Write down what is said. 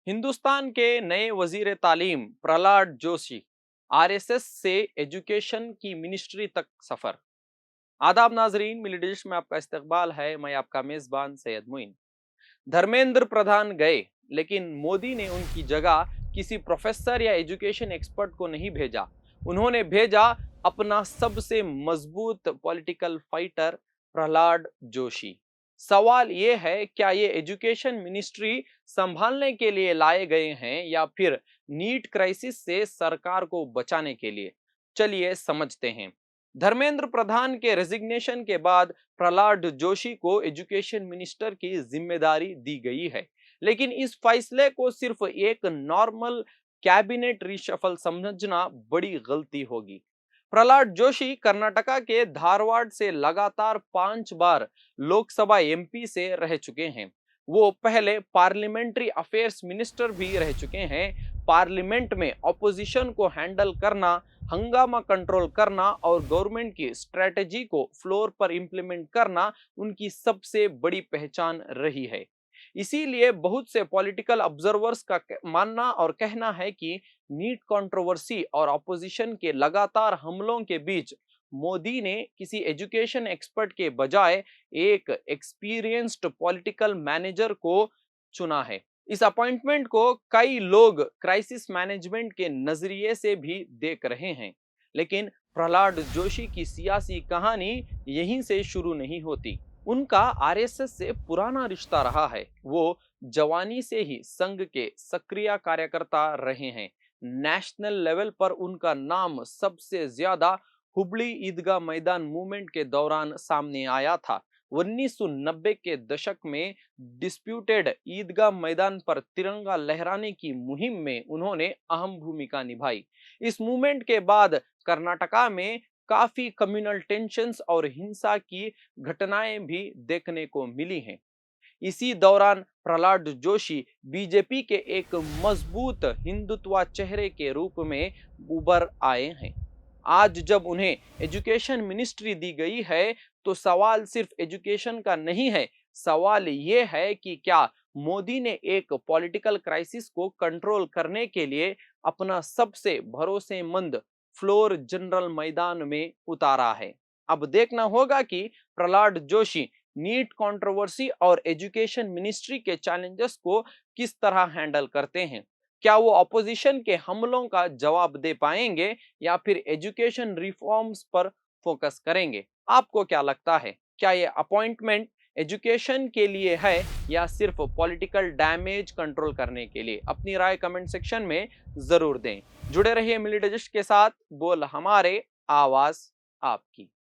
हिंदुस्तान के नए वजीर तालीम प्रहलाद जोशी आरएसएस से एजुकेशन की मिनिस्ट्री तक सफर। आदाब नाजरीन, मिली डिश में आपका इस्तकबाल है। मैं आपका मेजबान सैयद मुइन। धर्मेंद्र प्रधान गए, लेकिन मोदी ने उनकी जगह किसी प्रोफेसर या एजुकेशन एक्सपर्ट को नहीं भेजा। उन्होंने भेजा अपना सबसे मजबूत पॉलिटिकल फाइटर प्रहलाद जोशी। सवाल ये है, क्या ये एजुकेशन मिनिस्ट्री संभालने के लिए लाए गए हैं या फिर नीट क्राइसिस से सरकार को बचाने के लिए? चलिए समझते हैं। धर्मेंद्र प्रधान के रेजिग्नेशन के बाद प्रहलाद जोशी को एजुकेशन मिनिस्टर की जिम्मेदारी दी गई है, लेकिन इस फैसले को सिर्फ एक नॉर्मल कैबिनेट रिशफल समझना बड़ी गलती होगी। प्रहलाद जोशी कर्नाटका के धारवाड़ से लगातार 5 बार लोकसभा एमपी से रह चुके हैं। वो पहले पार्लियामेंट्री अफेयर्स मिनिस्टर भी रह चुके हैं। पार्लियामेंट में ऑपोजिशन को हैंडल करना, हंगामा कंट्रोल करना और गवर्नमेंट की स्ट्रेटजी को फ्लोर पर इंप्लीमेंट करना उनकी सबसे बड़ी पहचान रही है। इसीलिए बहुत से पॉलिटिकल ऑब्जर्वर्स का मानना और कहना है कि नीट कंट्रोवर्सी और ऑपोजिशन के लगातार हमलों के बीच मोदी ने किसी एजुकेशन एक्सपर्ट के बजाय एक एक्सपीरियंस्ड पॉलिटिकल मैनेजर को चुना है। इस अपॉइंटमेंट को कई लोग क्राइसिस मैनेजमेंट के नजरिए से भी देख रहे हैं, लेकिन प्रहलाद जोशी की सियासी कहानी यहीं से शुरू नहीं होती। उनका आरएसएस से पुराना रिश्ता रहा है। वो जवानी से ही संघ के सक्रिय कार्यकर्ता रहे हैं। नेशनल लेवल पर उनका नाम सबसे ज्यादा हुबली ईदगाह मैदान मूवमेंट के दौरान सामने आया था। 1990 के दशक में डिस्प्यूटेड ईदगाह मैदान पर तिरंगा लहराने की मुहिम में उन्होंने अहम भूमिका निभाई। इस मूवमेंट के बाद कर्नाटका में काफी कम्युनल टेंशन्स और हिंसा की घटनाएं भी देखने को मिली हैं। इसी दौरान प्रहलाद जोशी बीजेपी के एक मजबूत हिंदुत्व चेहरे के रूप में उभर आए हैं। आज जब उन्हें एजुकेशन मिनिस्ट्री दी गई है, तो सवाल सिर्फ एजुकेशन का नहीं है। सवाल ये है कि क्या मोदी ने एक पॉलिटिकल क्राइसिस को कंट्रोल करने के लिए अपना सबसे भरोसेमंद फ्लोर जनरल मैदान में उतारा है। अब देखना होगा कि प्रहलाद जोशी नीट कंट्रोवर्सी और एजुकेशन मिनिस्ट्री के चैलेंजेस को किस तरह हैंडल करते हैं। क्या वो ऑपोजिशन के हमलों का जवाब दे पाएंगे या फिर एजुकेशन रिफॉर्म्स पर फोकस करेंगे? आपको क्या लगता है? क्या ये अपॉइंटमेंट एजुकेशन के लिए है या सिर्फ पॉलिटिकल डैमेज कंट्रोल करने के लिए? अपनी राय कमेंट सेक्शन में जरूर दें। जुड़े रहिए मिली डिजिट के साथ। बोल हमारे, आवाज आपकी।